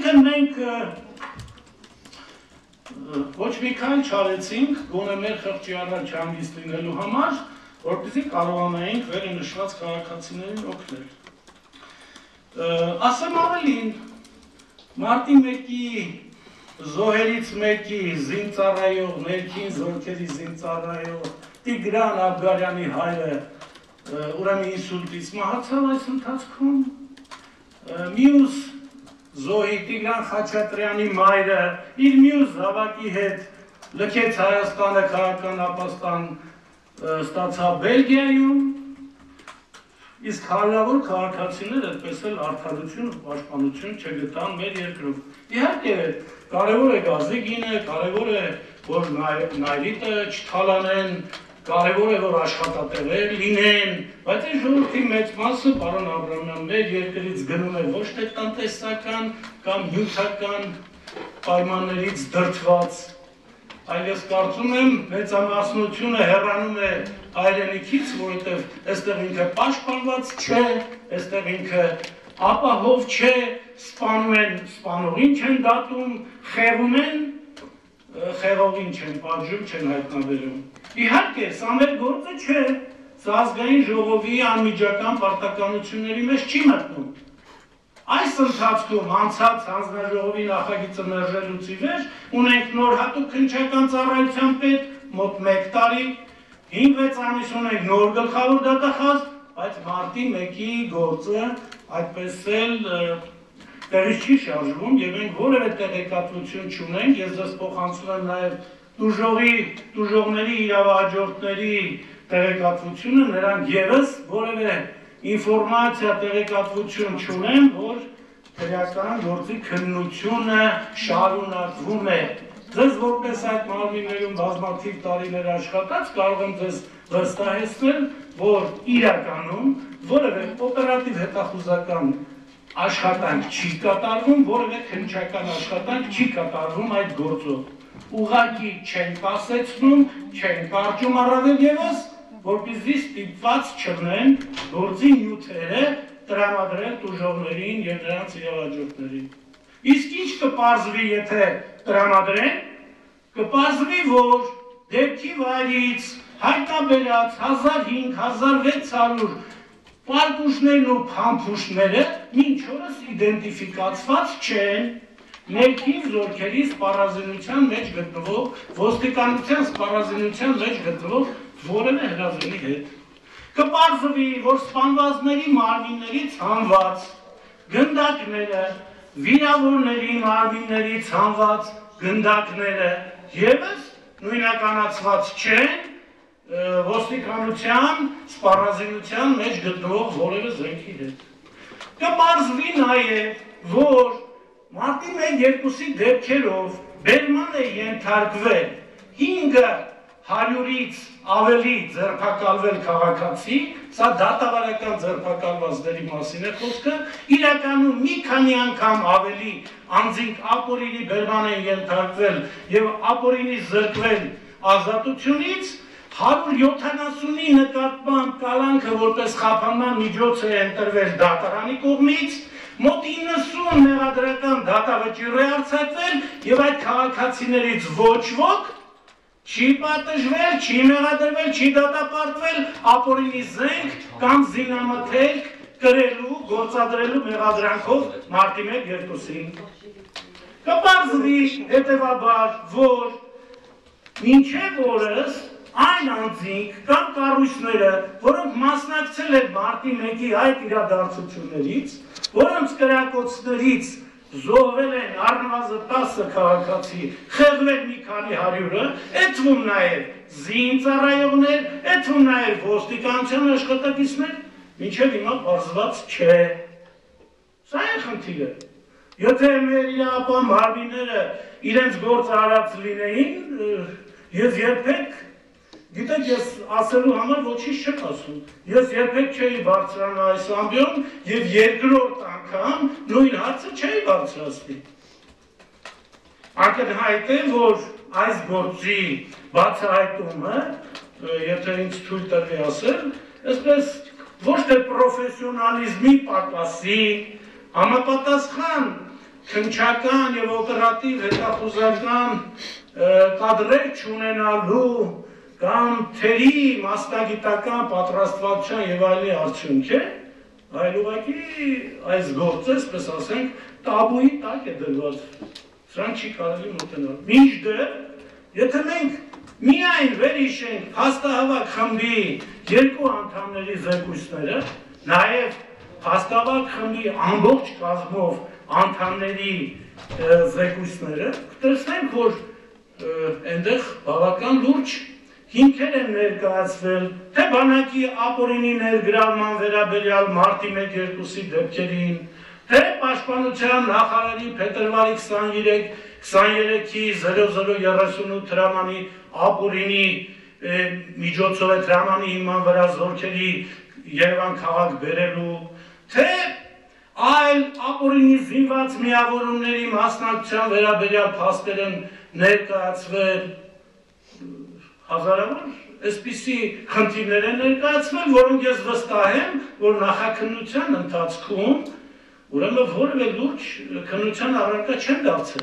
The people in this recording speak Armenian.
եթե մենք ոչ մի քան չարեցինք, գոնե մեր խղճի առաջ հանգիստ լինելու համար, որպեսզի կարողանայինք վերը նշված քաղաքացիներին օգնել։ Ասեմ ավելին, մարտի 1-ի զոհերից մեկի զինծառայող, ներքին զորքերի զինծառայող Տիգրան Աբգարյանի հայրը ուրեմն ինսուլտից մահացավ այս ընթացքում, մյուս զոհի Տիգրան Խաչատրյանի մայրը իր մյուս զավակի հետ լքեց Հայաստանը, քաղաքական ապաստան ստացավ Բելգիայում, իսկ հարյուրավոր քաղաքացիներ այդպես էլ արդարություն ու պաշտպանություն չգտան մեր երկրում։ Իհարկե, կարևոր է գազի գինը, կարևոր է, որ նայրիտը չթալանեն, կարևոր է, որ աշխատատեղեր լինեն, բայց այս ժողովրդի մեծ մասը, պարոն Աբրամյան, մեր երկրից գնում է ոչ թե տնտեսական կամ նյութական պայմաններից դրդված, այլ ես կարծում եմ մեծամասնությունը հեռանում է հայրենիքից, որովհետև այստեղ ինքը պաշտպանված չէ, այստեղ ինքը ապահով չէ, սպանում են, սպանողին չեն դատում, խեղում են, խեղողին չեն պատժում, չեն հայտնաբերում։ Իհարկե, սա մեր գործը չէ, սա ազգային ժողովի անմիջական պարտականությունների մեջ չի մտնում։ Այս ընթացքում անցած հանձնաժողովի նախագիծը մերժելուց ի վեր ունենք նոր հատուկ քննչական ծառայության պետ, մոտ 1 տարի, 5-6 ամիս ունենք նոր գլխավոր դատախազ, բայց մարտի 1-ի գործը այդպես էլ տեղից չի շարժվում եւ մենք որևէ տեղեկատվություն չունենք, ես ձեզ փոխանցում եմ նաեւ տուժողների իրավահաջորդների տեղեկատվությունը, նրանք եւս որևէ ինֆորմացիա տեղեկատվություն չունեն, որ քրեական գործի քննությունը շարունակվում է։ Ձեզ որպես այդ մարմիններում բազմաթիվ տարիներ աշխատած կարող եմ ձեզ վստահեցնել, որ իրականում որևէ օպերատիվ հետախուզական աշխատանք չի կատարվում, որևէ քննչական աշխատանք չի կատարվում այդ գործով։ Ուղղակի չեն կասեցնում, չեն կարճում առավել ևս, որպեսզի ստիպված չլինեն գործի նյութերը տրամադրել տուժողներին եւ նրանց իրավահաջորդներին։ Իսկ ինչ կպարզվի, եթե տրամադրեն, կպարզվի, որ դեպքի վայրից հայտնաբերած 1500-1600 պարկուշներն ու փամփուշտները մինչ օրս իդենտիֆիկացված չեն, ներքին զորքերի սպառազինության մեջ գտնվող, ոստիկանության սպառազինության մեջ գտնվող որևէ հրավերի հետ։ Կպարզվի, որ սպանվածների մարմիններից հանված գնդակները, վիրավորների մարմիններից հանված գնդակները ևս նույնականացված չեն ոստիկանության սպառազինության մեջ գտնվող որևէ զենքի հետ։ Կպարզվի նաև, որ մարտի 1-2-ի դեպքերով բերման է ենթարկվել 500-ից ավելի ձերբակալվել քաղաքացի, սա դատավարական ձերբակալվածների մասին է խոսքը, իրականում մի քանի անգամ ավելի անձինք ապօրինի բերման են ենթարկվել եւ ապօրինի զրկվել ազատությունից, 170-ի նկատմամբ կալանքը որպես խափանման միջոց է ընտրվել դատարանի կողմից, մոտ 90 մեղադրական դատավճիռ է արձակվել եւ այդ քաղաքացիներից ոչ ոք չի պատժվել, չի մեղադրվել, չի դատապարտվել ապօրինի զենք կամ զինամթերք կրելու, գործադրելու մեղադրանքով մարտի 1-2-ին։ Կպարզվի հետևաբար, որ մինչև օրս այն անձինք կամ կառույցները, որոնք մասնակցել են մարտի 1-ի այդ իրադարձություններից, որոնց կրակոցներից զոհվել են առնվազն 10 քաղաքացի, խեղվել մի քանի հարյուրը, այդվում նաև զինծառայողներ, այդվում նաև ոստիկանության աշխատակիցներ, մինչև հիմա պարզված չէ։ Սա է խնդիրը։ Եթե մեր իրավապահ մարմինները իրենց գործը արած լինեին, ես երբեք, գիտեք, ես ասելու համար ոչինչ չեմ ասում, ես երբեք չէի բարձրանա այս ամբիոն և երկրորդ անգամ նույն հարցը չէի բարձրացնի։ Ակնհայտ է, որ այս գործի բացահայտումը, եթե ինձ թույլ տրվի ասել, այսպես ոչ թե պրոֆեսիոնալիզմի պակասի, համապատասխան քննչական եւ օպերատիվ հետախուզական կադրեր չունենալու կամ թերի մասնագիտական պատրաստվածության եւ այլի արդյունք է, այլ ուղղակի այս գործը, այսպես ասենք, տաբուի տակ է դրված, սրան չի կարելի մոտենալ։ Մինչդեռ, եթե մենք միայն վերհիշենք փաստահավաք խմբի երկու անդամների զեկույցները, նաեւ փաստահավաք խմբի ամբողջ կազմով անդամների զեկույցները, կտեսնենք, որ այնտեղ բավական լուրջ հիմքեր են ներկայացվել, թե բանակի ապօրինի ներգրավման վերաբերյալ մարտի 1-2-ի դեպքերին, թե պաշտպանության նախարարի փետրվարի 23-ի 0038 հրամանի ապօրինի միջոցով այդ հրամանի հիման վրա զորքերի Երևան քաղաք բերելու, թե այլ ապօրինի զինված միավորումների մասնակցության վերաբերյալ փաստեր են ներկայացվել, հազարավոր այսպիսի խնդիրներ են ներկայացվել, որոնք ես վստահ եմ, որ նախաքննության ընթացքում ուրեմն որևէ լուրջ քննության առարկա չեն դարձել։